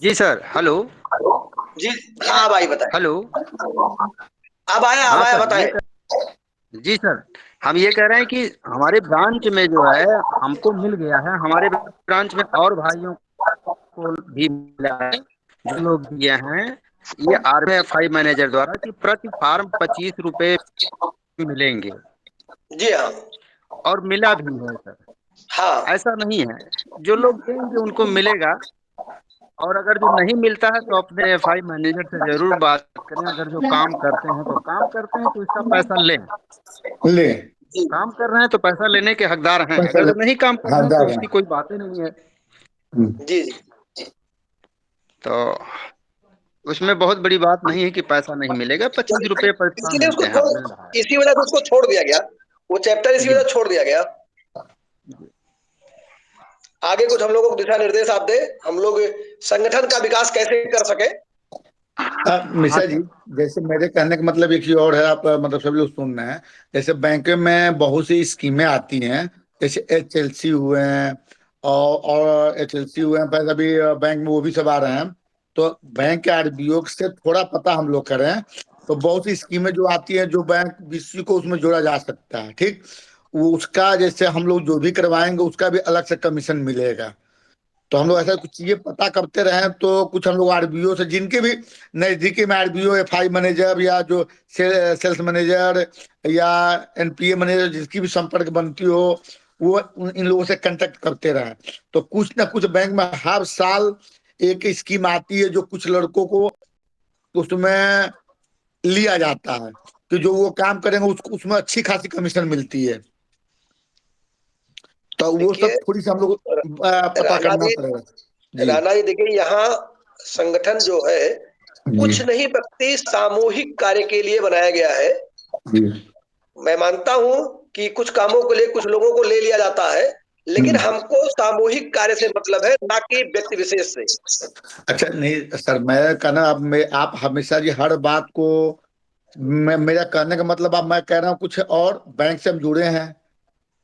जी sir. Hello. जी। हाँ भाई बताएं। हेलो। अब हाँ आया सर, बताएं। जी सर, हम ये कह रहे हैं कि हमारे ब्रांच में जो है हमको मिल गया है, हमारे ब्रांच में और भाइयों को भी मिला है जो लोग दिए हैं, ये RBFI मैनेजर द्वारा कि प्रति फार्म 25 रुपए मिलेंगे। जी हाँ। और मिला भी है सर। हाँ। ऐसा नहीं है, जो लोग देंगे उनको मिलेगा। और अगर जो नहीं मिलता है तो अपने FI मैनेजर से जरूर बात करें। अगर जो काम करते हैं तो काम करते हैं तो इसका पैसा लें। ले जी काम कर रहे हैं तो पैसा लेने के हकदार हैं। पैसा अगर ले। जो नहीं काम कर हाँ रहे हैं तो दादा। उसकी कोई बात ही नहीं है। जी जी। तो उसमें बहुत बड़ी बात नहीं है कि पैसा नहीं मिलेगा। तो 25 रुपये पैसा इसके लिए उसको मिलते हैं, अब मिल रहा छोड़, इसी वजह से उसको छोड़ दिया गया। वो चैप्टर है। इसी जी वजह से छोड़ दिया गया। आगे कुछ हम लोगों को दिशा निर्देश आप दे, हम लोग संगठन का विकास कैसे कर सके। हाँ मिश्रा जी, सर। जैसे मेरे कहने का मतलब एक ही और है, आप मतलब सभी लोग सुन रहे हैं। जैसे बैंक में बहुत सी स्कीमें आती हैं, जैसे HLC हुए हैं और HLC हुए हैं, पर अभी बैंक में वो भी सब आ रहे हैं। तो बैंक के RBO से थोड़ा पता हम लोग करें, तो बहुत सी स्कीमें जो आती हैं जो बैंक BC को उसमें जोड़ा जा सकता है। ठीक, वो उसका जैसे हम लोग जो भी करवाएंगे उसका भी अलग से कमीशन मिलेगा। तो हम लोग ऐसा कुछ चीजें पता करते रहे, तो कुछ हम लोग RBO से, जिनके भी नजदीकी में RBO FI मैनेजर या जो सेल्स मैनेजर या NPA मैनेजर जिसकी भी संपर्क बनती हो, वो इन लोगों से कांटेक्ट करते रहे। तो कुछ ना कुछ बैंक में हर साल एक स्कीम आती है जो कुछ लड़कों को उसमें लिया जाता है, कि जो वो काम करेंगे उसको उसमें अच्छी खासी कमीशन मिलती है। तो वो देखिए सब थोड़ी सी हम लोग पता राणा करना जी, पड़ेगा। जी। राणा जी देखिए यहाँ संगठन जो है जी। कुछ नहीं व्यक्ति सामूहिक कार्य के लिए बनाया गया है। जी। मैं मानता हूं कि कुछ कामों के लिए कुछ लोगों को ले लिया जाता है, लेकिन हम्म। हमको सामूहिक कार्य से मतलब है, ना कि व्यक्ति विशेष से। अच्छा नहीं सर, मैं कहना आप हमेशा जी हर बात को, मेरा कहने का मतलब, अब मैं कह रहा हूँ कुछ और, बैंक से हम जुड़े हैं,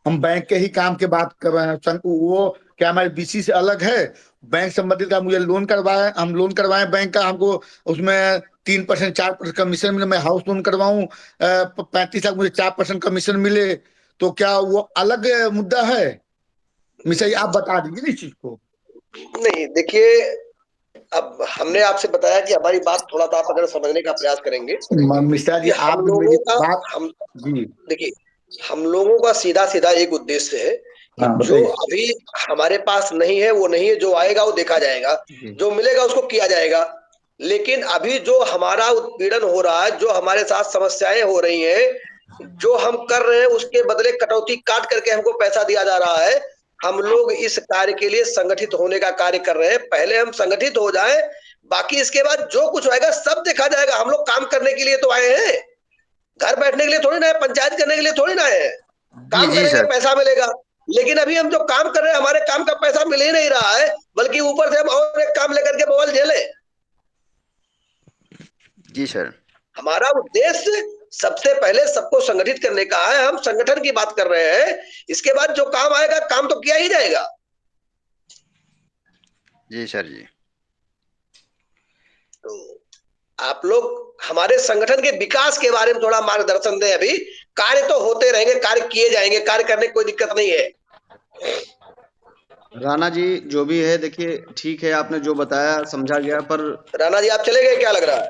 हम बैंक के ही काम की बात कर रहे हैं। वो क्या हमारे BC से अलग है? बैंक संबंधित का मुझे लोन करवाए, हम लोन करवाए बैंक का, हमको उसमें 3% 4% कमीशन मिले। मैं हाउस लोन करवाऊं 35 लाख, मुझे 4% कमीशन मिले, तो क्या वो अलग मुद्दा है? मिश्रा जी आप बता दीजिए ना इस चीज को। नहीं देखिए, अब हमने आपसे बताया कि हमारी बात थोड़ा सा आप अगर समझने का प्रयास करेंगे मिश्रा कि जी हम आप भी मेरी लोगों का बात। हम जी। देखिए, हम लोगों का सीधा सीधा एक उद्देश्य है कि हाँ जो बताइए। अभी हमारे पास नहीं है वो नहीं है, जो आएगा वो देखा जाएगा, जी। जो मिलेगा उसको किया जाएगा। लेकिन अभी जो हमारा उत्पीड़न हो रहा है, जो हमारे साथ समस्याएं हो रही हैं, जो हम कर रहे हैं उसके बदले कटौती काट करके हमको पैसा दिया जा रहा है। हम लोग इस कार्य के लिए संगठित होने का कार्य कर रहे हैं। पहले हम संगठित हो जाएं, बाकी इसके बाद जो कुछ आएगा सब देखा जाएगा। हम लोग काम करने के लिए तो आए हैं, घर बैठने के लिए थोड़ी ना है, पंचायत करने के लिए थोड़ी ना है। जी काम जी करेंगे सर। पैसा मिलेगा। लेकिन अभी हम जो काम कर रहे हैं हमारे काम का पैसा मिल ही नहीं रहा है, बल्कि ऊपर से हम और एक काम लेकर के बवाल झेले। जी सर। हमारा उद्देश्य सबसे पहले सबको संगठित करने का है। हम संगठन की बात कर रहे हैं, इसके बाद जो काम आएगा काम तो किया ही जाएगा। जी सर। जी। तो आप लोग हमारे संगठन के विकास के बारे में थोड़ा मार्गदर्शन दें। अभी कार्य तो होते रहेंगे, कार्य किए जाएंगे, कार्य करने की कोई दिक्कत नहीं है। राणा जी, जो भी है देखिए, ठीक है, आपने जो बताया समझा गया, पर राणा जी आप चले गए क्या लग रहा है?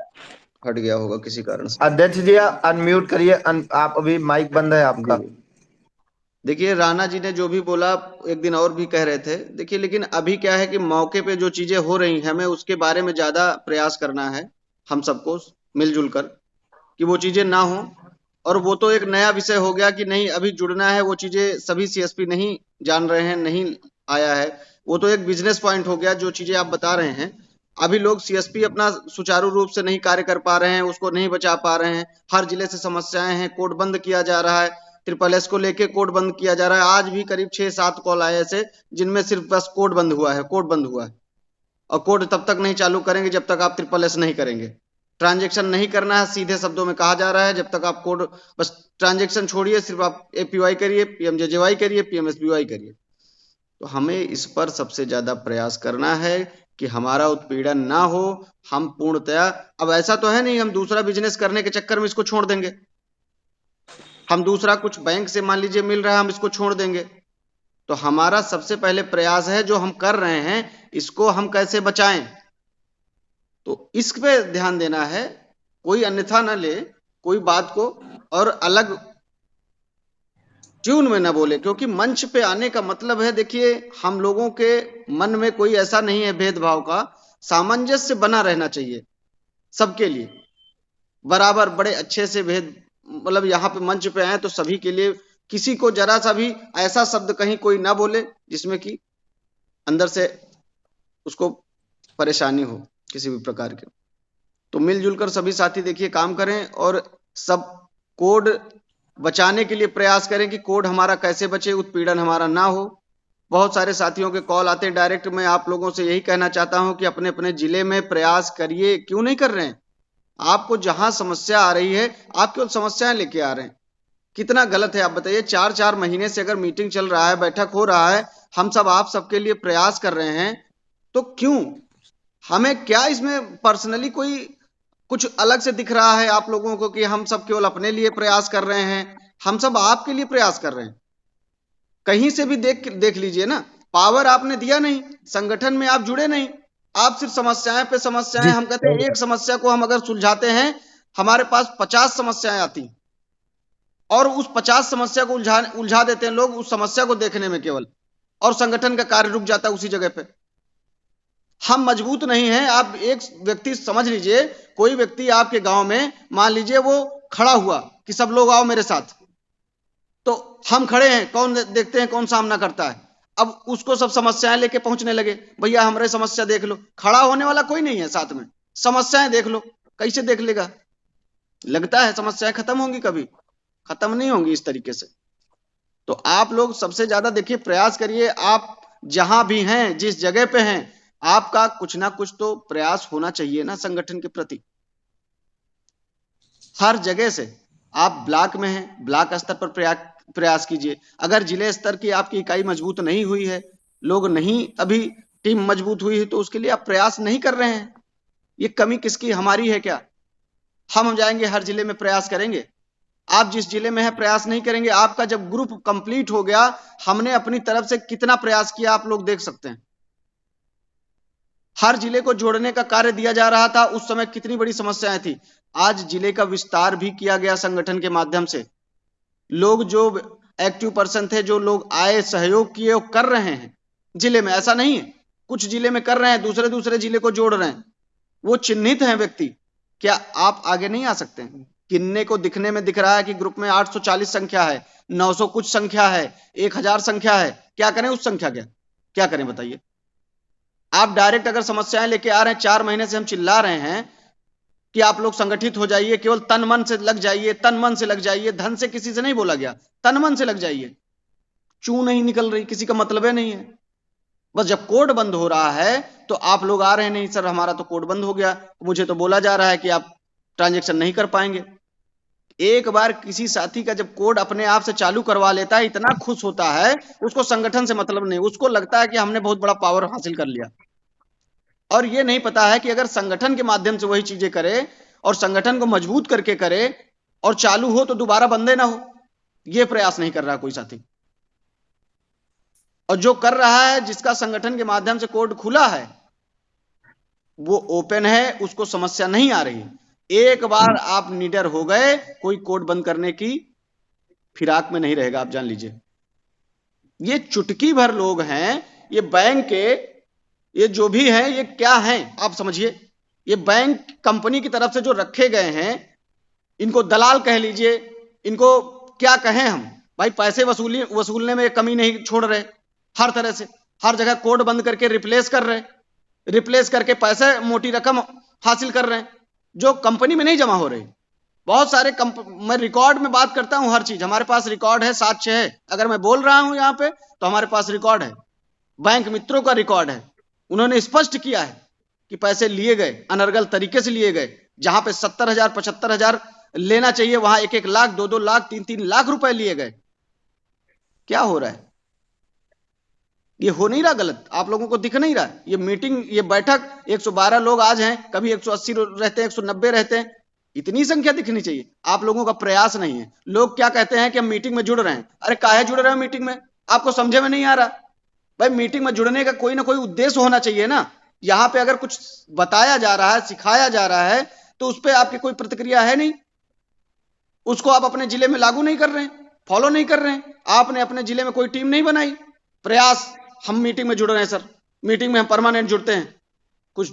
हट गया होगा किसी कारण से। अध्यक्ष जी अनम्यूट करिए, आप अभी माइक बंद है जी आपका। देखिए, राणा जी ने जो भी बोला एक दिन और भी कह रहे थे। देखिए, लेकिन अभी क्या है कि मौके पे जो चीजें हो रही हैं, हमें उसके बारे में ज्यादा प्रयास करना है, हम सबको मिलजुल कर, कि वो चीजें ना हो। और वो तो एक नया विषय हो गया कि नहीं अभी जुड़ना है, वो चीजें सभी CSP नहीं जान रहे हैं, नहीं आया है। वो तो एक बिजनेस पॉइंट हो गया, जो चीजें आप बता रहे हैं। अभी लोग CSP अपना सुचारू रूप से नहीं कार्य कर पा रहे हैं, उसको नहीं बचा पा रहे हैं। हर जिले से समस्याएं हैं, कोड बंद किया जा रहा है, SSS को लेके कोड बंद किया जा रहा है। आज भी करीब 6-7 कॉल आए ऐसे, जिनमें सिर्फ बस कोड बंद हुआ है, कोड बंद हुआ है। और कोड तब तक नहीं चालू करेंगे जब तक आप SSS नहीं करेंगे। ट्रांजेक्शन नहीं करना है, सीधे शब्दों में कहा जा रहा है, जब तक आप कोड, बस ट्रांजेक्शन छोड़िए, सिर्फ आप APY करिए, PMJJY करिए, PMSBY करिए। तो हमें इस पर सबसे ज्यादा प्रयास करना है कि हमारा उत्पीड़न ना हो, हम पूर्णतया, अब ऐसा तो है नहीं हम दूसरा बिजनेस करने के चक्कर में इसको छोड़ देंगे, हम दूसरा कुछ बैंक से मान लीजिए मिल रहा है हम इसको छोड़ देंगे। तो हमारा सबसे पहले प्रयास है जो हम कर रहे हैं इसको हम कैसे बचाएं, तो इस पे ध्यान देना है, कोई अन्यथा ना ले कोई बात को और अलग ट्यून में ना बोले, क्योंकि मंच पे आने का मतलब है, देखिए हम लोगों के मन में कोई ऐसा नहीं है भेदभाव का, सामंजस्य बना रहना चाहिए सबके लिए बराबर, बड़े अच्छे से भेद, मतलब यहाँ पे मंच पे आए तो सभी के लिए, किसी को जरा सा भी ऐसा शब्द कहीं कोई ना बोले जिसमें कि अंदर से उसको परेशानी हो किसी भी प्रकार की। तो मिलजुल कर सभी साथी देखिए काम करें और सब कोड बचाने के लिए प्रयास करें कि कोड हमारा कैसे बचे, उत्पीड़न हमारा ना हो। बहुत सारे साथियों के कॉल आते हैं डायरेक्ट, मैं आप लोगों से यही कहना चाहता हूं कि अपने अपने जिले में प्रयास करिए, क्यों नहीं कर रहे हैं? आपको जहां समस्या आ रही है आप केवल समस्याएं लेके आ रहे हैं, कितना गलत है आप बताइए। 4-4 महीने से अगर मीटिंग चल रहा है, बैठक हो रहा है, हम सब आप सबके लिए प्रयास कर रहे हैं, तो क्यों हमें क्या इसमें पर्सनली कोई कुछ अलग से दिख रहा है आप लोगों को कि हम सब केवल अपने लिए प्रयास कर रहे हैं? हम सब आपके लिए प्रयास कर रहे हैं। कहीं से भी देख लीजिए ना, पावर आपने दिया नहीं, संगठन में आप जुड़े नहीं, आप सिर्फ समस्याएं पे समस्याएं, जी हम कहते हैं एक समस्या को हम अगर सुलझाते हैं हमारे पास 50 समस्याएं आती और उस 50 समस्या को उलझा देते हैं लोग उस समस्या को देखने में केवल, और संगठन का कार्य रुक जाता है उसी जगह पे। हम मजबूत नहीं हैं। आप एक व्यक्ति समझ लीजिए, कोई व्यक्ति आपके गांव में मान लीजिए वो खड़ा हुआ कि सब लोग आओ मेरे साथ, तो हम खड़े हैं, कौन देखते हैं कौन सामना करता है। अब उसको सब समस्याएं लेके पहुंचने लगे, भैया हमारे समस्या देख लो, खड़ा होने वाला कोई नहीं है साथ में, समस्याएं देख लो, कैसे देख लेगा? लगता है समस्याएं खत्म होंगी? कभी खत्म नहीं होंगी इस तरीके से। तो आप लोग सबसे ज्यादा देखिए प्रयास करिए, आप जहां भी हैं जिस जगह पे हैं आपका कुछ ना कुछ तो प्रयास होना चाहिए ना संगठन के प्रति। हर जगह से आप ब्लॉक में हैं, ब्लॉक स्तर पर प्रयास कीजिए। अगर जिले स्तर की आपकी इकाई मजबूत नहीं हुई है, लोग नहीं अभी टीम मजबूत हुई है, तो उसके लिए आप प्रयास नहीं कर रहे हैं। ये कमी किसकी, हमारी है क्या? हम जाएंगे हर जिले में प्रयास करेंगे, आप जिस जिले में है प्रयास नहीं करेंगे। आपका जब ग्रुप कंप्लीट हो गया, हमने अपनी तरफ से कितना प्रयास किया आप लोग देख सकते हैं। हर जिले को जोड़ने का कार्य दिया जा रहा था, उस समय कितनी बड़ी समस्याएं थी। आज जिले का विस्तार भी किया गया संगठन के माध्यम से, लोग जो एक्टिव पर्सन थे, जो लोग आए सहयोग किए वो कर रहे हैं जिले में, ऐसा नहीं है कुछ जिले में कर रहे हैं, दूसरे दूसरे जिले को जोड़ रहे हैं, वो चिन्हित हैं व्यक्ति। क्या आप आगे नहीं आ सकते हैं? गिनने को दिखने में दिख रहा है कि ग्रुप में 840 संख्या है, 900 कुछ संख्या है, 1000 संख्या है, क्या करें उस संख्या क्या करें बताइए? आप डायरेक्ट अगर समस्याएं लेके आ रहे हैं, 4 महीने से हम चिल्ला रहे हैं कि आप लोग संगठित हो जाइए, केवल तन मन से लग जाइए, तन मन से लग जाइए, धन से किसी से नहीं बोला गया, तन मन से लग जाइए। चू नहीं निकल रही, किसी का मतलब है नहीं है। बस जब कोड बंद हो रहा है तो आप लोग आ रहे हैं, नहीं सर हमारा तो कोड बंद हो गया, मुझे तो बोला जा रहा है कि आप ट्रांजेक्शन नहीं कर पाएंगे। एक बार किसी साथी का जब कोड अपने आप से चालू करवा लेता है, इतना खुश होता है, उसको संगठन से मतलब नहीं, उसको लगता है कि हमने बहुत बड़ा पावर हासिल कर लिया। और ये नहीं पता है कि अगर संगठन के माध्यम से वही चीजें करे और संगठन को मजबूत करके करे और चालू हो तो दोबारा बंदे ना हो, ये प्रयास नहीं कर रहा कोई साथी। और जो कर रहा है, जिसका संगठन के माध्यम से कोड खुला है, वो ओपन है, उसको समस्या नहीं आ रही। एक बार आप निडर हो गए, कोई कोड बंद करने की फिराक में नहीं रहेगा, आप जान लीजिए। ये चुटकी भर लोग हैं, ये बैंक के, ये जो भी हैं, ये क्या हैं आप समझिए। ये बैंक कंपनी की तरफ से जो रखे गए हैं, इनको दलाल कह लीजिए, इनको क्या कहें हम भाई, पैसे वसूलने में कमी नहीं छोड़ रहे, हर तरह से हर जगह कोड बंद करके रिप्लेस कर रहे, रिप्लेस करके पैसे मोटी रकम हासिल कर रहे हैं जो कंपनी में नहीं जमा हो रही। बहुत सारे मैं रिकॉर्ड में बात करता हूं, हर चीज हमारे पास रिकॉर्ड है, साक्ष्य है। अगर मैं बोल रहा हूं यहां पे तो हमारे पास रिकॉर्ड है, बैंक मित्रों का रिकॉर्ड है। उन्होंने स्पष्ट किया है कि पैसे लिए गए, अनर्गल तरीके से लिए गए। जहां पे 70,000 75,000 लेना चाहिए, वहां 1-1 लाख 2-2 लाख 3-3 लाख रुपए लिए गए। क्या हो रहा है? ये हो नहीं रहा गलत? आप लोगों को दिख नहीं रहा? ये मीटिंग, ये बैठक 112 लोग आज हैं, कभी 180 रहते हैं, 190 रहते हैं, इतनी संख्या दिखनी चाहिए। आप लोगों का प्रयास नहीं है। लोग क्या कहते हैं कि हम मीटिंग में जुड़ रहे हैं। अरे काहे जुड़ रहे हो मीटिंग में? आपको समझे में नहीं आ रहा? भाई मीटिंग में जुड़ने का कोई ना कोई उद्देश्य होना चाहिए ना। यहाँ पे अगर कुछ बताया जा रहा है, सिखाया जा रहा है, तो उस पर आपकी कोई प्रतिक्रिया है नहीं, उसको आप अपने जिले में लागू नहीं कर रहे हैं, फॉलो नहीं कर रहे हैं। आपने अपने जिले में कोई टीम नहीं बनाई। प्रयास, हम मीटिंग में जुड़ रहे हैं सर, मीटिंग में हम परमानेंट जुड़ते हैं, कुछ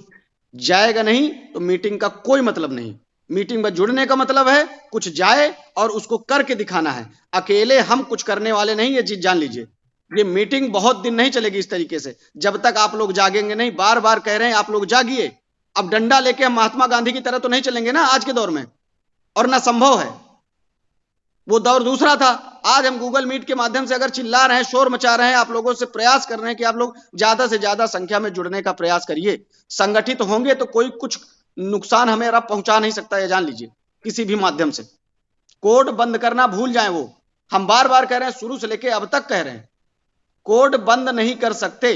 जाएगा नहीं तो मीटिंग का कोई मतलब नहीं। मीटिंग में जुड़ने का मतलब है कुछ जाए और उसको करके दिखाना है। अकेले हम कुछ करने वाले नहीं, ये चीज जान लीजिए। ये मीटिंग बहुत दिन नहीं चलेगी इस तरीके से, जब तक आप लोग जागेंगे नहीं। बार बार कह रहे हैं आप लोग जागिए। अब डंडा लेके हम महात्मा गांधी की तरह तो नहीं चलेंगे ना आज के दौर में, और ना संभव है। वो दौर दूसरा था। आज हम गूगल मीट के माध्यम से अगर चिल्ला रहे हैं, शोर मचा रहे हैं, आप लोगों से प्रयास कर रहे हैं कि आप लोग ज्यादा से ज्यादा संख्या में जुड़ने का प्रयास करिए। संगठित होंगे तो कोई कुछ नुकसान हमें पहुंचा नहीं सकता, ये जान लीजिए। किसी भी माध्यम से कोड बंद करना भूल जाएं। वो हम बार बार कह रहे हैं, शुरू से लेके अब तक कह रहे हैं, कोड बंद नहीं कर सकते।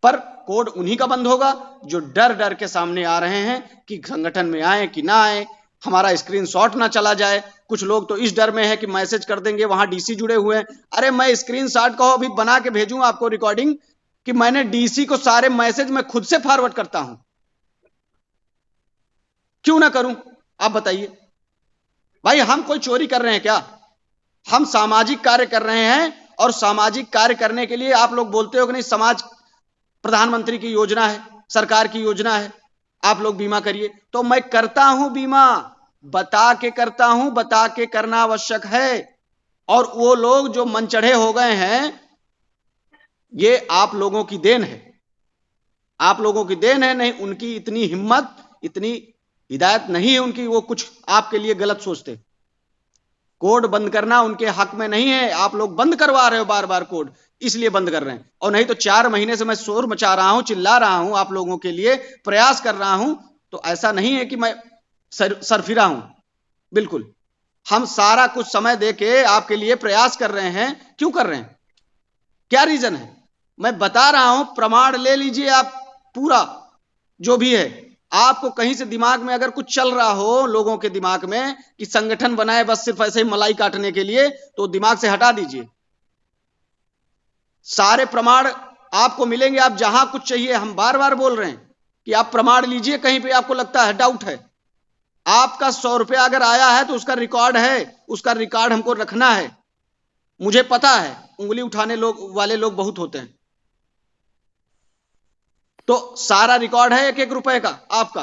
पर कोड उन्हीं का बंद होगा जो डर डर के सामने आ रहे हैं कि संगठन में आए कि ना आए, हमारा स्क्रीनशॉट ना चला जाए। कुछ लोग तो इस डर में है कि मैसेज कर देंगे वहां डीसी जुड़े हुए हैं। अरे मैं स्क्रीनशॉट को अभी बना के भेजूं आपको रिकॉर्डिंग कि मैंने डीसी को सारे मैसेज मैं खुद से फॉरवर्ड करता हूं। क्यों ना करूं? आप बताइए भाई, हम कोई चोरी कर रहे हैं क्या? हम सामाजिक कार्य कर रहे हैं, और सामाजिक कार्य करने के लिए आप लोग बोलते हो कि नहीं, समाज प्रधानमंत्री की योजना है, सरकार की योजना है, आप लोग बीमा करिए। तो मैं करता हूं बीमा, बता के करता हूं, बता के करना आवश्यक है। और वो लोग जो मन चढ़े हो गए हैं, ये आप लोगों की देन है, आप लोगों की देन है। नहीं उनकी इतनी हिम्मत, इतनी हिदायत नहीं है उनकी, वो कुछ आपके लिए गलत सोचते। कोड बंद करना उनके हक में नहीं है। आप लोग बंद करवा रहे हो बार बार कोड, इसलिए बंद कर रहे हैं। और नहीं तो 4 महीने से मैं शोर मचा रहा हूं, चिल्ला रहा हूं, आप लोगों के लिए प्रयास कर रहा हूं। तो ऐसा नहीं है कि मैं सरफिरा हूं, बिल्कुल। हम सारा कुछ समय देके आपके लिए प्रयास कर रहे हैं। क्यों कर रहे हैं? क्या रीजन है? मैं बता रहा हूं, प्रमाण ले लीजिए आप पूरा, जो भी है। आपको कहीं से दिमाग में अगर कुछ चल रहा हो, लोगों के दिमाग में कि संगठन बनाए बस सिर्फ ऐसे ही मलाई काटने के लिए, तो दिमाग से हटा दीजिए। सारे प्रमाण आपको मिलेंगे। आप जहां कुछ चाहिए, हम बार बार बोल रहे हैं कि आप प्रमाण लीजिए। कहीं पे आपको लगता है डाउट है, आपका 100 रुपया अगर आया है तो उसका रिकॉर्ड है, उसका रिकॉर्ड हमको रखना है। मुझे पता है उंगली उठाने वाले लोग बहुत होते हैं, तो सारा रिकॉर्ड है 1-1 रुपए का आपका।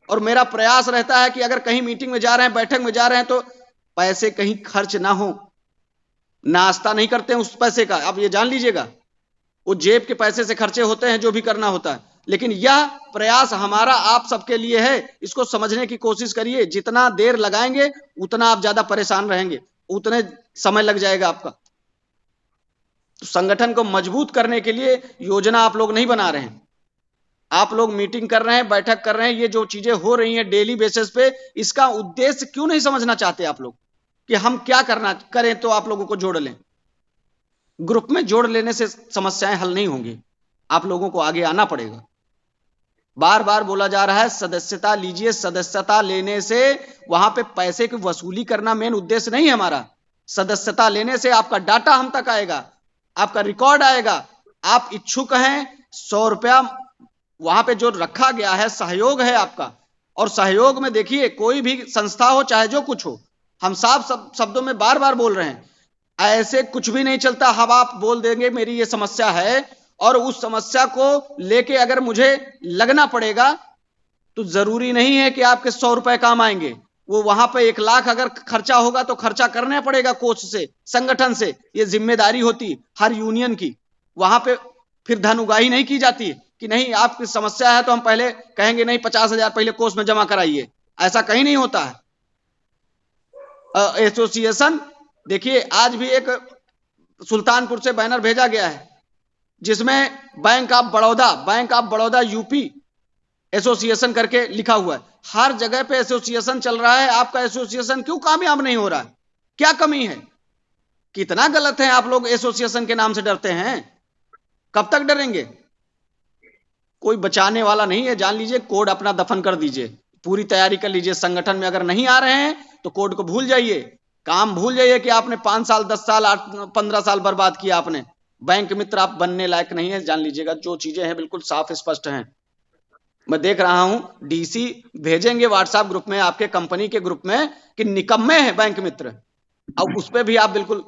और मेरा प्रयास रहता है कि अगर कहीं मीटिंग में जा रहे हैं, बैठक में जा रहे हैं, तो पैसे कहीं खर्च ना हो। नाश्ता नहीं करते हैं उस पैसे का, आप ये जान लीजिएगा। वो जेब के पैसे से खर्चे होते हैं, जो भी करना होता है। लेकिन यह प्रयास हमारा आप सबके लिए है। इसको समझने की कोशिश करिए। जितना देर लगाएंगे उतना आप ज्यादा परेशान रहेंगे, उतने समय लग जाएगा आपका। तो संगठन को मजबूत करने के लिए योजना आप लोग नहीं बना रहे हैं। आप लोग मीटिंग कर रहे हैं, बैठक कर रहे हैं, ये जो चीजें हो रही हैं डेली बेसिस पे, इसका उद्देश्य क्यों नहीं समझना चाहते आप लोग कि हम क्या करना करें तो आप लोगों को जोड़ लें। ग्रुप में जोड़ लेने से समस्याएं हल नहीं होंगी, आप लोगों को आगे आना पड़ेगा। बार बार बोला जा रहा है सदस्यता लीजिए। सदस्यता लेने से वहां पे पैसे की वसूली करना मेन उद्देश्य नहीं है हमारा। सदस्यता लेने से आपका डाटा हम तक आएगा, आपका रिकॉर्ड आएगा। आप इच्छुक हैं, 100 रुपया वहां पे जो रखा गया है, सहयोग है आपका। और सहयोग में देखिए, कोई भी संस्था हो, चाहे जो कुछ हो, हम साफ शब्दों में बार बार बोल रहे हैं, ऐसे कुछ भी नहीं चलता। हम आप बोल देंगे मेरी ये समस्या है, और उस समस्या को लेके अगर मुझे लगना पड़ेगा, तो जरूरी नहीं है कि आपके 100 रुपए काम आएंगे। वो वहां पे 1 लाख अगर खर्चा होगा तो खर्चा करना पड़ेगा कोष से, संगठन से। ये जिम्मेदारी होती हर यूनियन की। वहां पे फिर धन उगाही नहीं की जाती कि नहीं आपकी समस्या है तो हम पहले कहेंगे नहीं 50,000 पहले कोष में जमा कराइए। ऐसा कहीं नहीं होता है। एसोसिएशन देखिए, आज भी एक सुल्तानपुर से बैनर भेजा गया है जिसमें bank of Baroda UP association करके लिखा हुआ है। हर जगह पे एसोसिएशन चल रहा है। आपका एसोसिएशन क्यों कामयाब नहीं हो रहा है? क्या कमी है? कितना गलत है आप लोग एसोसिएशन के नाम से डरते हैं? कब तक डरेंगे? कोई बचाने वाला नहीं है। जान लीजिए, कोड अपना दफन कर दीजिए, पूरी तैयारी कर लीजिए। संगठन में अगर नहीं आ रहे हैं तो कोड को भूल जाइए, काम भूल जाइए कि आपने 5 साल 10 साल 15 साल बर्बाद किया आपने। बैंक मित्र आप बनने लायक नहीं है, जान लीजिएगा। जो चीजें हैं बिल्कुल साफ स्पष्ट हैं। मैं देख रहा हूं डीसी भेजेंगे व्हाट्सएप ग्रुप में, आपके कंपनी के ग्रुप में, कि निकम्मे हैं बैंक मित्र, अब उस पर भी आप बिल्कुल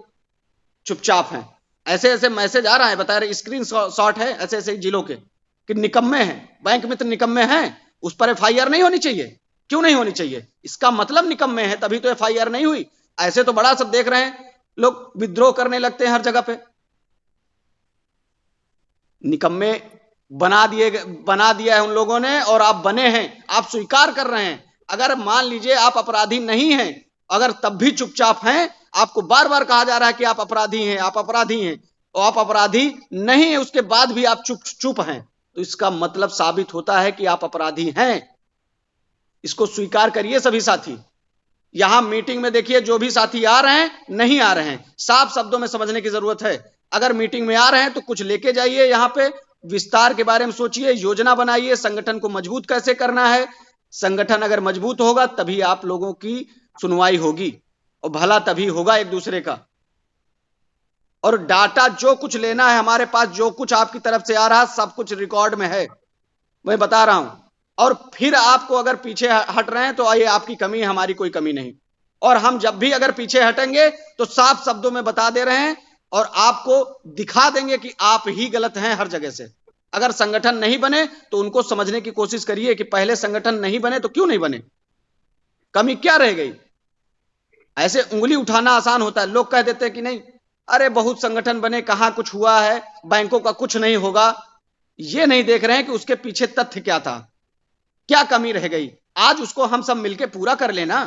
चुपचाप हैं। ऐसे ऐसे मैसेज आ रहा है, बता रहे स्क्रीन शॉट है ऐसे ऐसे जिलों के कि निकम्मे हैं, बैंक मित्र निकम्मे हैं। उस पर एफआईआर नहीं होनी चाहिए। क्यों नहीं होनी चाहिए? इसका मतलब निकम्मे हैं, तभी तो एफआईआर नहीं हुई। ऐसे तो बड़ा सब देख रहे हैं, लोग विद्रोह करने लगते हैं हर जगह पे। निकम्मे बना दिया है उन लोगों ने, और आप बने हैं, आप स्वीकार कर रहे हैं। अगर मान लीजिए आप अपराधी नहीं हैं, अगर तब भी चुपचाप हैं, आपको बार बार कहा जा रहा है कि आप अपराधी हैं, आप अपराधी हैं, और आप अपराधी नहीं है, उसके बाद भी आप चुप हैं, तो इसका मतलब साबित होता है कि आप अपराधी हैं। इसको स्वीकार करिए सभी साथी। यहां मीटिंग में देखिए, जो भी साथी आ रहे हैं नहीं आ रहे हैं, साफ शब्दों में समझने की जरूरत है। अगर मीटिंग में आ रहे हैं तो कुछ लेके जाइए, यहां पे विस्तार के बारे में सोचिए, योजना बनाइए, संगठन को मजबूत कैसे करना है। संगठन अगर मजबूत होगा तभी आप लोगों की सुनवाई होगी, और भला तभी होगा एक दूसरे का। और डाटा जो कुछ लेना है हमारे पास, जो कुछ आपकी तरफ से आ रहा है, सब कुछ रिकॉर्ड में है, मैं बता रहा हूं। और फिर आपको अगर पीछे हट रहे हैं तो ये आपकी कमी है, हमारी कोई कमी नहीं। और हम जब भी अगर पीछे हटेंगे तो साफ शब्दों में बता दे रहे हैं, और आपको दिखा देंगे कि आप ही गलत हैं हर जगह से। अगर संगठन नहीं बने तो उनको समझने की कोशिश करिए कि पहले संगठन नहीं बने तो क्यों नहीं बने, कमी क्या रह गई। ऐसे उंगली उठाना आसान होता है, लोग कह देते हैं कि नहीं, अरे बहुत संगठन बने, कहां कुछ हुआ है, बैंकों का कुछ नहीं होगा। ये नहीं देख रहे हैं कि उसके पीछे तथ्य क्या था, क्या कमी रह गई। आज उसको हम सब मिलकर पूरा कर लेना।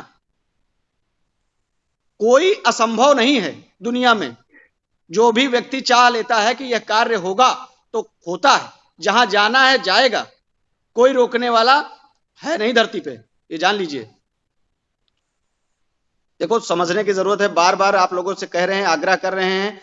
कोई असंभव नहीं है दुनिया में। जो भी व्यक्ति चाह लेता है कि यह कार्य होगा तो होता है, जहां जाना है जाएगा, कोई रोकने वाला है नहीं धरती पे, ये जान लीजिए। देखो, समझने की जरूरत है। बार बार आप लोगों से कह रहे हैं, आग्रह कर रहे हैं,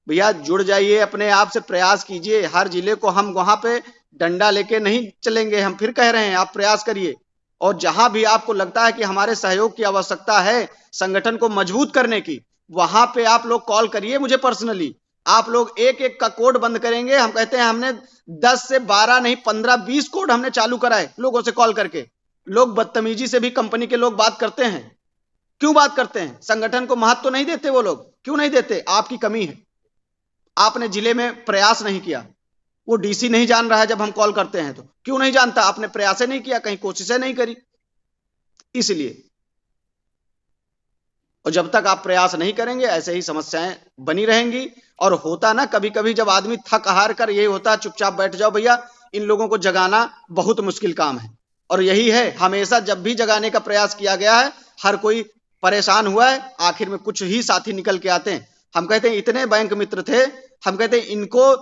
भैया जुड़ जाइए, अपने आप से प्रयास कीजिए। हर जिले को हम वहां पे डंडा लेके नहीं चलेंगे, हम फिर कह रहे हैं आप प्रयास करिए। और जहां भी आपको लगता है कि हमारे सहयोग की आवश्यकता है संगठन को मजबूत करने की, वहां पे आप लोग कॉल करिए मुझे पर्सनली। आप लोग एक एक का कोड बंद करेंगे। हम कहते हैं हमने 10 से 12 नहीं 15-20 कोड हमने चालू कराए लोगों से कॉल करके। लोग बदतमीजी से भी कंपनी के लोग बात करते हैं। क्यों बात करते हैं? संगठन को महत्व तो नहीं देते वो लोग। क्यों नहीं देते? आपकी कमी है, आपने जिले में प्रयास नहीं किया। वो डीसी नहीं जान रहा है जब हम कॉल करते हैं तो। क्यों नहीं जानता? आपने प्रयास नहीं किया, कहीं कोशिशें नहीं करी, इसलिए। और जब तक आप प्रयास नहीं करेंगे ऐसे ही समस्याएं बनी रहेंगी। और होता ना, कभी कभी जब आदमी थक हार कर यही होता है, चुपचाप बैठ जाओ भैया, इन लोगों को जगाना बहुत मुश्किल काम है। और यही है, हमेशा जब भी जगाने का प्रयास किया गया है हर कोई परेशान हुआ है, आखिर में कुछ ही साथी निकल के आते हैं। हम कहते हैं इतने बैंक मित्र थे, हम कहते हैं इनको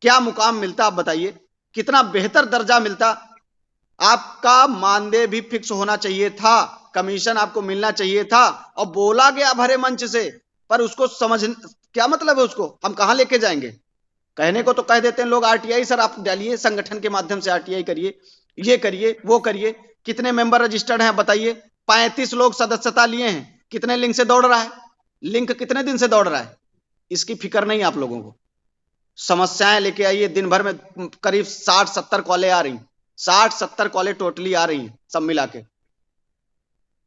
क्या मुकाम मिलता, आप बताइए, कितना बेहतर दर्जा मिलता। आपका मानदेय भी फिक्स होना चाहिए था, कमीशन आपको मिलना चाहिए था। और बोला गया भरे मंच से, पर उसको समझ क्या मतलब है, उसको हम कहां लेके जाएंगे? कहने को तो कह देते हैं लोग, आरटीआई सर आप डालिए, संगठन के माध्यम से आरटीआई करिए, ये करिए वो करिए। कितने मेंबर रजिस्टर्ड हैं बताइए? 35 लोग सदस्यता लिए हैं, कितने लिंक से दौड़ रहा है, लिंक कितने दिन से दौड़ रहा है, इसकी फिक्र नहीं आप लोगों को। समस्याएं लेके आइए, दिन भर में करीब 60-70 कॉलें आ रही, 60-70 कॉलें टोटली आ रही हैं सब मिला के।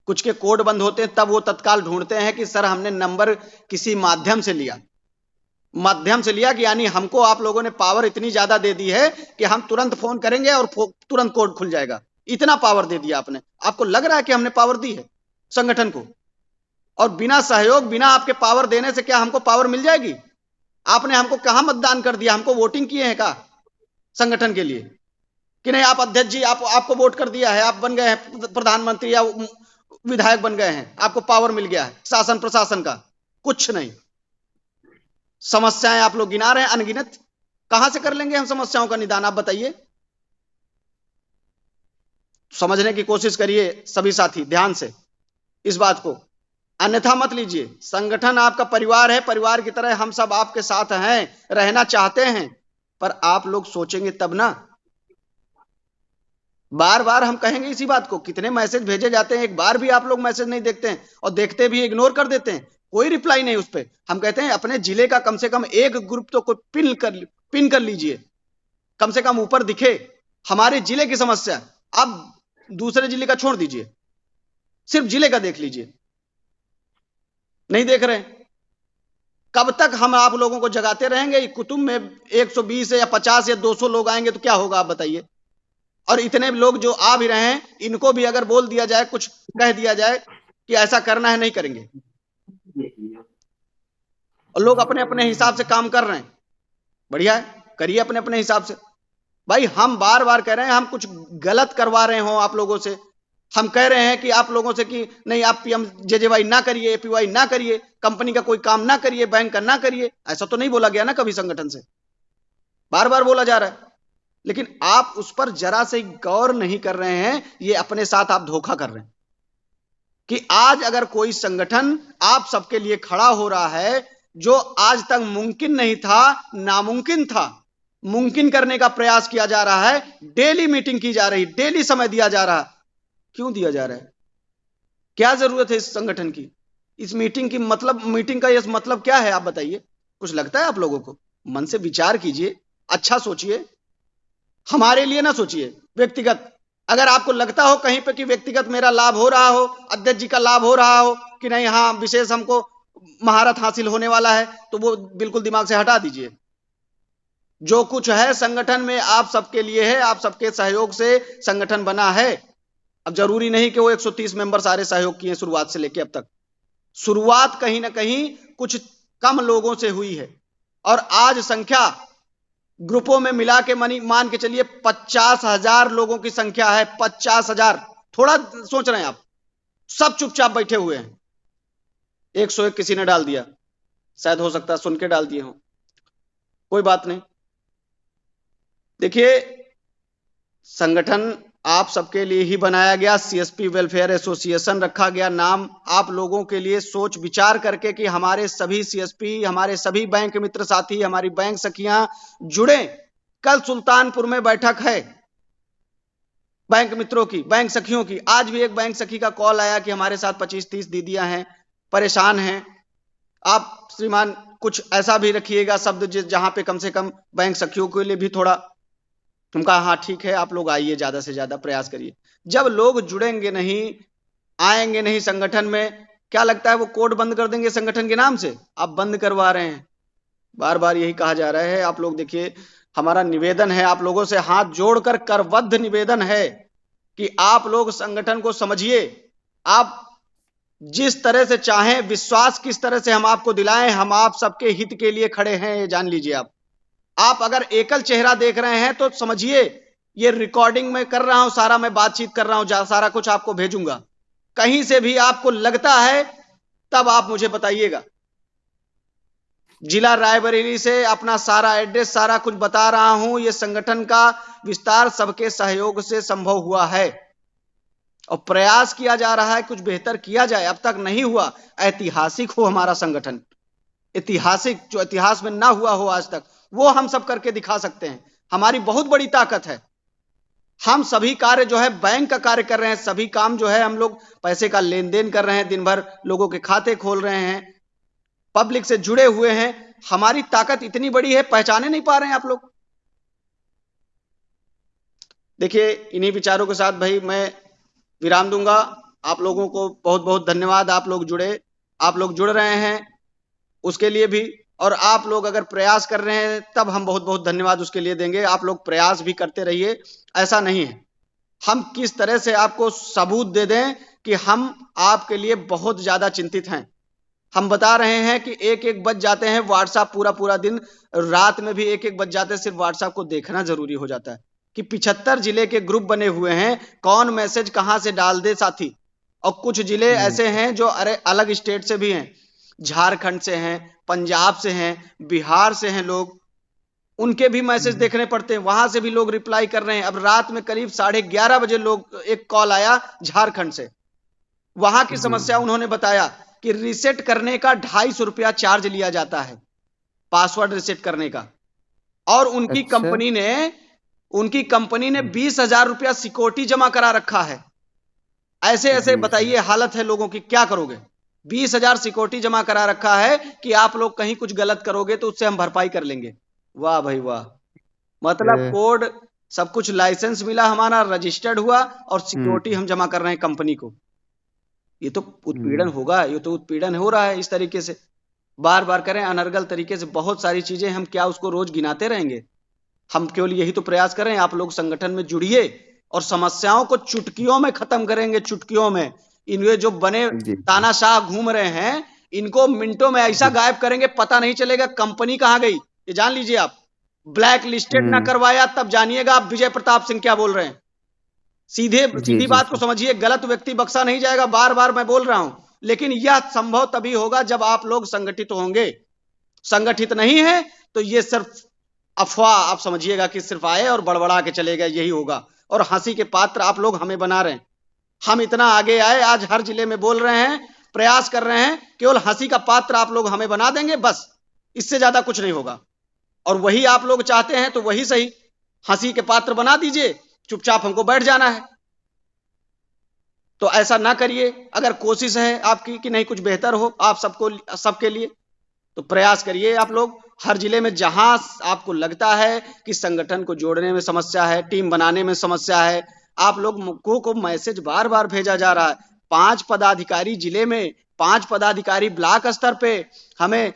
कुछ के कोड बंद होते हैं, तब वो तत्काल ढूंढते हैं कि सर हमने नंबर किसी माध्यम से लिया, कि यानी हमको आप लोगों ने पावर इतनी ज्यादा दे दी है कि हम तुरंत फोन करेंगे और तुरंत कोड खुल जाएगा। इतना पावर दे दिया आपने। आपको लग रहा है कि हमने पावर दी है संगठन को? और बिना सहयोग, बिना आपके पावर देने से क्या हमको पावर मिल जाएगी? आपने हमको कहां मतदान कर दिया? हमको वोटिंग किए हैं का संगठन के लिए? कि नहीं आप अध्यक्ष जी आपको वोट कर दिया है, आप बन गए हैं प्रधानमंत्री या विधायक बन गए हैं, आपको पावर मिल गया है शासन प्रशासन का? कुछ नहीं। समस्याएं आप लोग गिना रहे हैं अनगिनत, कहां से कर लेंगे हम समस्याओं का निदान, आप बताइए। समझने की कोशिश करिए सभी साथी ध्यान से इस बात को, अन्यथा मत लीजिए। संगठन आपका परिवार है, परिवार की तरह हम सब आपके साथ हैं, रहना चाहते हैं, पर आप लोग सोचेंगे तब ना। बार बार हम कहेंगे इसी बात को, कितने मैसेज भेजे जाते हैं, एक बार भी आप लोग मैसेज नहीं देखते हैं, और देखते भी इग्नोर कर देते हैं, कोई रिप्लाई नहीं उस पर। हम कहते हैं अपने जिले का कम से कम एक ग्रुप तो कोई पिन कर लीजिए, कम से कम ऊपर दिखे हमारे जिले की समस्या। अब दूसरे जिले का छोड़ दीजिए, सिर्फ जिले का देख लीजिए, नहीं देख रहे हैं। कब तक हम आप लोगों को जगाते रहेंगे? कुतुब में 120 या 50 या 200 लोग आएंगे तो क्या होगा आप बताइए। और इतने लोग जो आ भी रहे हैं, इनको भी अगर बोल दिया जाए, कुछ कह दिया जाए कि ऐसा करना है, नहीं करेंगे। और लोग अपने अपने हिसाब से काम कर रहे हैं, बढ़िया है, करिए अपने अपने हिसाब से। भाई हम बार बार कह रहे हैं हम कुछ गलत करवा रहे हो आप लोगों से, हम कह रहे हैं कि आप लोगों से कि नहीं आप पीएमजेजेवाई ना करिए, एपीवाई ना करिए, कंपनी का कोई काम ना करिए, बैंक का ना करिए, ऐसा तो नहीं बोला गया ना कभी संगठन से, बार बार बोला जा रहा है। लेकिन आप उस पर जरा से गौर नहीं कर रहे हैं, ये अपने साथ आप धोखा कर रहे हैं कि आज अगर कोई संगठन आप सबके लिए खड़ा हो रहा है, जो आज तक मुमकिन नहीं था, नामुमकिन था, मुमकिन करने का प्रयास किया जा रहा है, डेली मीटिंग की जा रही, डेली समय दिया जा रहा, क्यों दिया जा रहा है? क्या जरूरत है इस संगठन की? इस मीटिंग की मतलब, मीटिंग का ये मतलब क्या है आप बताइए? कुछ लगता है आप लोगों को? मन से विचार कीजिए, अच्छा सोचिए, हमारे लिए ना सोचिए व्यक्तिगत। अगर आपको लगता हो कहीं पे कि व्यक्तिगत मेरा लाभ हो रहा हो, अध्यक्ष जी का लाभ हो रहा हो कि नहीं, हाँ विशेष हमको महारत हासिल होने वाला है, तो वो बिल्कुल दिमाग से हटा दीजिए। जो कुछ है संगठन में आप सबके लिए है, आप सबके सहयोग से संगठन बना है। अब जरूरी नहीं कि वो 130 मेंबर सारे सहयोग किए शुरुआत से लेके अब तक। शुरुआत कहीं ना कहीं कुछ कम लोगों से हुई है, और आज संख्या ग्रुपों में मिला के मान के चलिए 50,000 लोगों की संख्या है। 50,000, थोड़ा सोच रहे हैं आप? सब चुपचाप बैठे हुए हैं। 101 किसी ने डाल दिया, शायद हो सकता है सुन के डाल दिए हो, कोई बात नहीं। देखिए संगठन आप सबके लिए ही बनाया गया, सीएसपी वेलफेयर एसोसिएशन रखा गया नाम आप लोगों के लिए, सोच विचार करके कि हमारे सभी सीएसपी, हमारे सभी बैंक मित्र साथी, हमारी बैंक सखियां जुड़े। कल सुल्तानपुर में बैठक है बैंक मित्रों की, बैंक सखियों की। आज भी एक बैंक सखी का कॉल आया कि हमारे साथ 25-30 दीदियां हैं, परेशान हैं, आप श्रीमान कुछ ऐसा भी रखिएगा शब्द जहां पे कम से कम बैंक सखियों के लिए भी थोड़ा। हम कहा हाँ ठीक है, आप लोग आइए, ज्यादा से ज्यादा प्रयास करिए। जब लोग जुड़ेंगे नहीं, आएंगे नहीं संगठन में, क्या लगता है वो कोड बंद कर देंगे संगठन के नाम से? आप बंद करवा रहे हैं, बार बार यही कहा जा रहा है। आप लोग देखिए, हमारा निवेदन है आप लोगों से, हाथ जोड़कर करबद्ध निवेदन है कि आप लोग संगठन को समझिए। आप जिस तरह से चाहें, विश्वास किस तरह से हम आपको दिलाएं, हम आप सबके हित के लिए खड़े हैं, ये जान लीजिए। आप अगर एकल चेहरा देख रहे हैं तो समझिए ये रिकॉर्डिंग में कर रहा हूं, सारा मैं बातचीत कर रहा हूं, सारा कुछ आपको भेजूंगा। कहीं से भी आपको लगता है तब आप मुझे बताइएगा। जिला रायबरेली से अपना सारा एड्रेस, सारा कुछ बता रहा हूं। ये संगठन का विस्तार सबके सहयोग से संभव हुआ है, और प्रयास किया जा रहा है कुछ बेहतर किया जाए, अब तक नहीं हुआ। ऐतिहासिक हो हमारा संगठन, ऐतिहासिक, जो इतिहास में ना हुआ हो आज तक, वो हम सब करके दिखा सकते हैं। हमारी बहुत बड़ी ताकत है। हम सभी कार्य जो है बैंक का कार्य कर रहे हैं, सभी काम जो है हम लोग पैसे का लेन देन कर रहे हैं, दिन भर लोगों के खाते खोल रहे हैं, पब्लिक से जुड़े हुए हैं। हमारी ताकत इतनी बड़ी है, पहचाने नहीं पा रहे हैं आप लोग। देखिए इन्हीं विचारों के साथ भाई मैं विराम दूंगा। आप लोगों को बहुत बहुत धन्यवाद, आप लोग जुड़े, आप लोग जुड़ रहे हैं उसके लिए भी, और आप लोग अगर प्रयास कर रहे हैं तब हम बहुत बहुत धन्यवाद उसके लिए देंगे। आप लोग प्रयास भी करते रहिए, ऐसा नहीं है हम किस तरह से आपको सबूत दे दें कि हम आपके लिए बहुत ज्यादा चिंतित हैं। हम बता रहे हैं कि एक एक बज जाते हैं, व्हाट्सएप पूरा पूरा दिन, रात में भी एक एक बज जाते हैं, सिर्फ व्हाट्सएप को देखना जरूरी हो जाता है कि 75 जिले के ग्रुप बने हुए हैं, कौन मैसेज कहां से डाल दे साथी। और कुछ जिले ऐसे हैं जो अरे अलग स्टेट से भी हैं, झारखंड से हैं, पंजाब से हैं, बिहार से हैं लोग, उनके भी मैसेज देखने पड़ते हैं, वहां से भी लोग रिप्लाई कर रहे हैं। अब रात में करीब 11:30 बजे लोग, एक कॉल आया झारखंड से, वहां की समस्या उन्होंने बताया कि रीसेट करने का 250 रुपया चार्ज लिया जाता है, पासवर्ड रीसेट करने का। और उनकी अच्छा। कंपनी ने 20,000 रुपया सिक्योरिटी जमा करा रखा है। ऐसे ऐसे जी बताइए हालत है लोगों की, क्या करोगे? 20,000 सिक्योरिटी जमा करा रखा है कि आप लोग कहीं कुछ गलत करोगे तो उससे हम भरपाई कर लेंगे। वाह भाई वाह। मतलब ए, कोड सब कुछ, लाइसेंस मिला, हमारा रजिस्टर्ड हुआ, और सिक्योरिटी हम्म हम जमा कर रहे हैं कंपनी को। ये तो उत्पीड़न हम्म होगा, ये तो उत्पीड़न हो रहा है इस तरीके से। बार बार करें अनर्गल तरीके से बहुत सारी चीजें, हम क्या उसको रोज गिनाते रहेंगे? हम केवल यही तो प्रयास करें, आप लोग संगठन में जुड़िए और समस्याओं को चुटकियों में खत्म करेंगे, चुटकियों में। इनके जो बने जी तानाशाह घूम रहे हैं, इनको मिनटों में ऐसा जी गायब करेंगे, पता नहीं चलेगा कंपनी कहां गई। ये जान लीजिए आप। ब्लैक लिस्टेड ना हम्म करवाया तब जानिएगा आप विजय प्रताप सिंह क्या बोल रहे हैं। सीधे जी सीधी जी बात को जी समझिए, गलत व्यक्ति बख्शा नहीं जाएगा, बार बार मैं बोल रहा हूं। लेकिन यह संभव तभी होगा जब आप लोग संगठित होंगे। संगठित नहीं है तो ये सिर्फ अफवाह आप समझिएगा कि सिर्फ आए और बड़बड़ा के चले गए, यही होगा। और हंसी के पात्र आप लोग हमें बना रहे हैं। हम इतना आगे आए, आज हर जिले में बोल रहे हैं, प्रयास कर रहे हैं, केवल हंसी का पात्र आप लोग हमें बना देंगे, बस। इससे ज्यादा कुछ नहीं होगा। और वही आप लोग चाहते हैं तो वही सही, हंसी के पात्र बना दीजिए, चुपचाप हमको बैठ जाना है। तो ऐसा ना करिए। अगर कोशिश है आपकी कि नहीं कुछ बेहतर हो आप सबको, सबके लिए, तो प्रयास करिए आप लोग। हर जिले में जहां आपको लगता है कि संगठन को जोड़ने में समस्या है, टीम बनाने में समस्या है, आप लोग को मैसेज बार बार भेजा जा रहा है। 5 पदाधिकारी जिले में, 5 पदाधिकारी ब्लॉक स्तर पे, हमें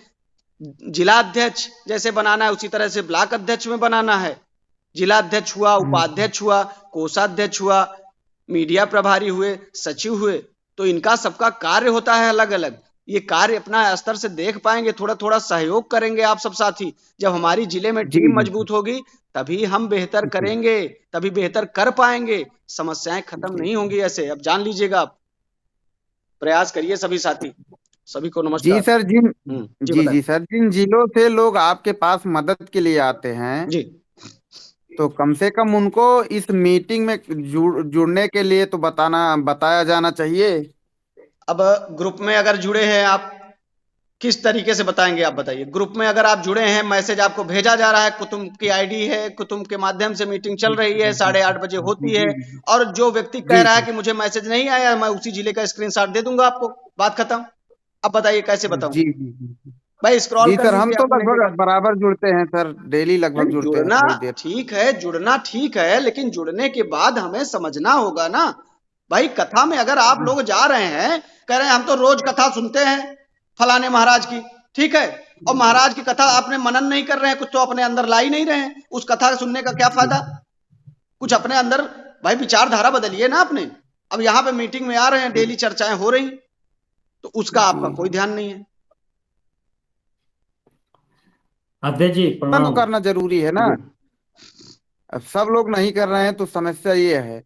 जिला अध्यक्ष जैसे बनाना है उसी तरह से ब्लॉक अध्यक्ष में बनाना है। जिला अध्यक्ष हुआ, हम्म उपाध्यक्ष हुआ, कोषाध्यक्ष हुआ, मीडिया प्रभारी हुए, सचिव हुए। तो इनका सबका कार्य होता है अलग अलग। ये कार्य अपना स्तर से देख पाएंगे, थोड़ा थोड़ा सहयोग करेंगे आप सब साथी। जब हमारी जिले में जी टीम जी मजबूत होगी तभी हम बेहतर जी करेंगे, तभी बेहतर कर पाएंगे। समस्याएं खत्म जी नहीं होंगी ऐसे, अब जान लीजिएगा आप। प्रयास करिए सभी साथी। सभी को जी नमस्कार। सर जिन जी जी बताएं। जी सर, जिन जिलों से लोग आपके पास मदद के लिए आते हैं, जी। तो कम से कम उनको इस मीटिंग में जुड़ने के लिए तो बताया जाना चाहिए। अब ग्रुप में अगर जुड़े हैं आप, किस तरीके से बताएंगे आप बताइए? ग्रुप में अगर आप जुड़े हैं, मैसेज आपको भेजा जा रहा है, कुतुम की आईडी है, कुतुम के माध्यम से मीटिंग चल जी रही है, जी जी 8:30 बजे जी होती जी है। जी और जो व्यक्ति कह जी रहा है जी कि मुझे मैसेज नहीं आया, मैं उसी जिले का स्क्रीनशॉट दे दूंगा आपको, बात खत्म। अब बताइए कैसे बताऊं? जी जी जी भाई स्क्रॉल जी कर सर, हम लीजिए तो अपने जगह। लगभग बराबर जुड़ते हैं सर, डेली लगभग नहीं, जुड़ते हैं जुड़ना थोड़ी देर। ठीक है, जुड़ना ठीक है, लेकिन जुड़ने के बाद हमें समझना होगा ना। भाई कथा में अगर आप लोग जा रहे हैं, कह रहे हैं हम तो रोज कथा सुनते हैं फलाने महाराज की, ठीक है, और महाराज की कथा आपने मनन नहीं कर रहे हैं, कुछ तो अपने अंदर ला ही नहीं रहे हैं, उस कथा सुनने का क्या फायदा? कुछ अपने अंदर भाई विचारधारा बदलिए ना अपने। अब यहाँ पे मीटिंग में आ रहे हैं, डेली चर्चाएं हो रही, तो उसका जी आपका कोई ध्यान नहीं है। अध्यक्ष जी तो प्रणाम। करना जरूरी है ना। जी। अब सब लोग नहीं कर रहे हैं तो समस्या ये है।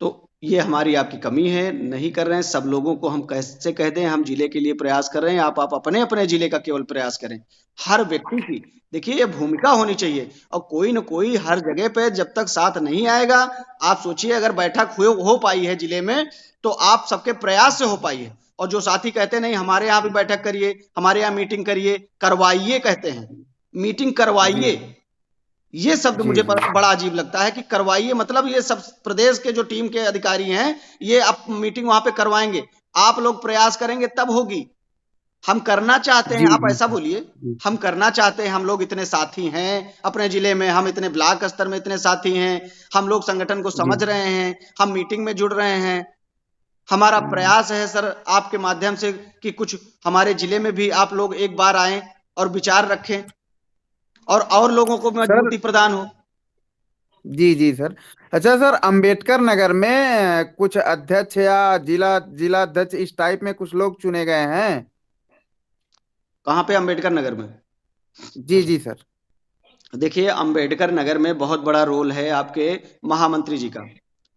तो ये हमारी आपकी कमी है, नहीं कर रहे हैं। सब लोगों को हम कैसे कह दें हम जिले के लिए प्रयास कर रहे हैं, आप अपने अपने जिले का केवल प्रयास करें। हर व्यक्ति की देखिए ये भूमिका होनी चाहिए, और कोई न कोई हर जगह पे जब तक साथ नहीं आएगा। आप सोचिए अगर बैठक हो पाई है जिले में, तो आप सबके प्रयास से हो पाई है। और जो साथी कहते नहीं हमारे यहाँ भी बैठक करिए, हमारे यहाँ मीटिंग करिए, करवाइए कहते हैं, मीटिंग जी करवाइए। ये शब्द जी मुझे जी बड़ा अजीब लगता है कि करवाइए, मतलब ये सब प्रदेश के जो टीम के अधिकारी हैं, ये अब मीटिंग वहां पे करवाएंगे, आप लोग प्रयास करेंगे तब होगी। हम करना चाहते हैं, जी आप जी ऐसा बोलिए। जी हम करना चाहते हैं, हम लोग इतने साथी हैं अपने जिले में, हम इतने ब्लॉक स्तर में इतने साथी हैं, हम लोग संगठन को जी समझ रहे हैं, हम मीटिंग में जुड़ रहे हैं। हमारा प्रयास है सर आपके माध्यम से कि कुछ हमारे जिले में भी आप लोग एक बार आए और विचार रखें, और लोगों को सर। मजबूती प्रदान हो। जी जी सर। अच्छा सर, अंबेडकर नगर में कुछ अध्यक्ष या जिला जिला अध्यक्ष इस टाइप में कुछ लोग चुने गए हैं। कहाँ पे? अंबेडकर नगर में? जी जी सर। देखिए अंबेडकर नगर में बहुत बड़ा रोल है आपके महामंत्री जी का।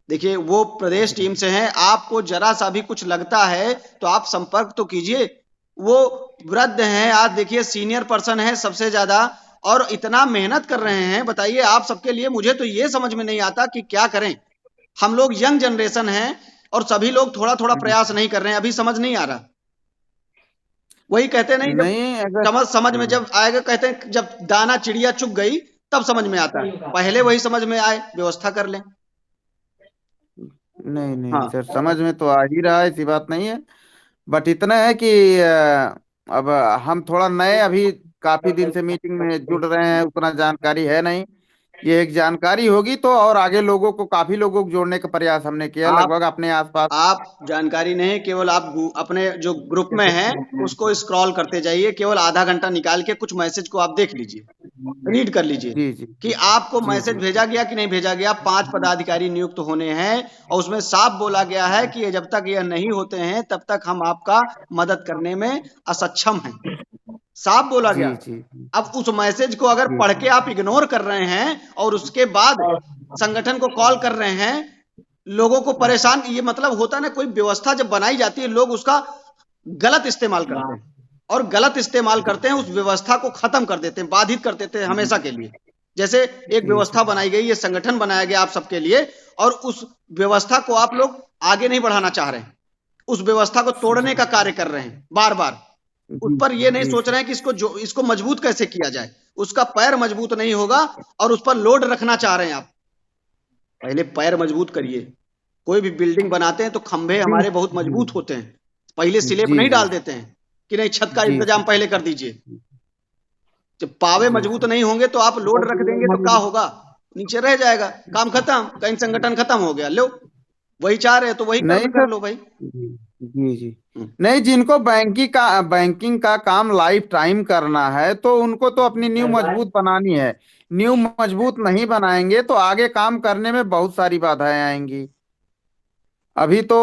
देखिए वो प्रदेश टीम से हैं, आपको जरा सा भी कुछ लगता है तो आप संपर्क तो कीजिए। वो वृद्ध हैं, आज देखिए सीनियर पर्सन है सबसे ज्यादा, और इतना मेहनत कर रहे हैं। बताइए आप सबके लिए, मुझे तो ये समझ में नहीं आता कि क्या करें। हम लोग यंग जनरेशन हैं और सभी लोग थोड़ा थोड़ा प्रयास नहीं कर रहे हैं, अभी समझ नहीं आ रहा। वही कहते नहीं, जब नहीं अगर समझ में जब आएगा, कहते हैं जब दाना चिड़िया चुग गई तब समझ में आता है, पहले वही समझ में आए, व्यवस्था कर लें। नहीं नहीं हाँ सर, समझ में तो आ ही रहा है, ऐसी बात नहीं है। बट इतना है कि अब हम थोड़ा नए, अभी काफी दिन से मीटिंग में जुड़ रहे हैं, उतना जानकारी है नहीं। ये एक जानकारी होगी तो और आगे लोगों को, काफी लोगों को जोड़ने का प्रयास हमने किया, आप लगभग अपने आसपास। आप जानकारी नहीं, केवल आप अपने जो ग्रुप में हैं उसको स्क्रॉल करते जाइए, केवल आधा घंटा निकाल के कुछ मैसेज को आप देख लीजिए, रीड कर लीजिए जी जी कि आपको जी मैसेज जी भेजा गया कि नहीं भेजा गया। 5 पदाधिकारी नियुक्त होने हैं और उसमें साफ बोला गया है कि ये जब तक यह नहीं होते हैं तब तक हम आपका मदद करने में असक्षम हैं, साफ बोला जी गया। जी अब उस मैसेज को अगर जी पढ़ के आप इग्नोर कर रहे हैं और उसके बाद संगठन को कॉल कर रहे हैं, लोगों को परेशान, ये मतलब होता है ना, कोई व्यवस्था जब बनाई जाती है लोग उसका गलत इस्तेमाल करते हैं, और गलत इस्तेमाल करते हैं, उस व्यवस्था को खत्म कर देते हैं, बाधित कर देते हैं हमेशा के लिए। जैसे एक जी व्यवस्था बनाई गई, ये संगठन बनाया गया आप सबके लिए, और उस व्यवस्था को आप लोग आगे नहीं बढ़ाना चाह रहे हैं, उस व्यवस्था को तोड़ने का कार्य कर रहे हैं बार बार। उस पर ये नहीं जी सोच रहे हैं कि इसको मजबूत कैसे किया जाए, उसका पैर मजबूत नहीं होगा और उस पर लोड रखना चाह रहे हैं आप। पहले पैर मजबूत करिए। कोई भी बिल्डिंग बनाते हैं तो खंभे हमारे बहुत मजबूत होते हैं, पहले स्लेब जी नहीं जी डाल देते हैं कि नहीं छत का जी इंतजाम पहले कर दीजिए। जब पावे जी मजबूत नहीं होंगे तो आप लोड रख देंगे तो क्या होगा, नीचे रह जाएगा, काम खत्म, कहीं संगठन खत्म हो गया। लो, वही चाह रहे हैं तो वही नहीं कर सर। लो भाई। जी जी जी। हम्म, नहीं, जिनको बैंकिंग का काम लाइफ टाइम करना है तो उनको तो अपनी नींव मजबूत बनानी है। नींव मजबूत नहीं बनाएंगे तो आगे काम करने में बहुत सारी बाधाएं आएंगी। अभी तो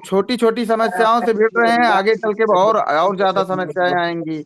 छोटी छोटी समस्याओं से भिड़ रहे हैं, आगे चल के और ज्यादा समस्याएं आएंगी।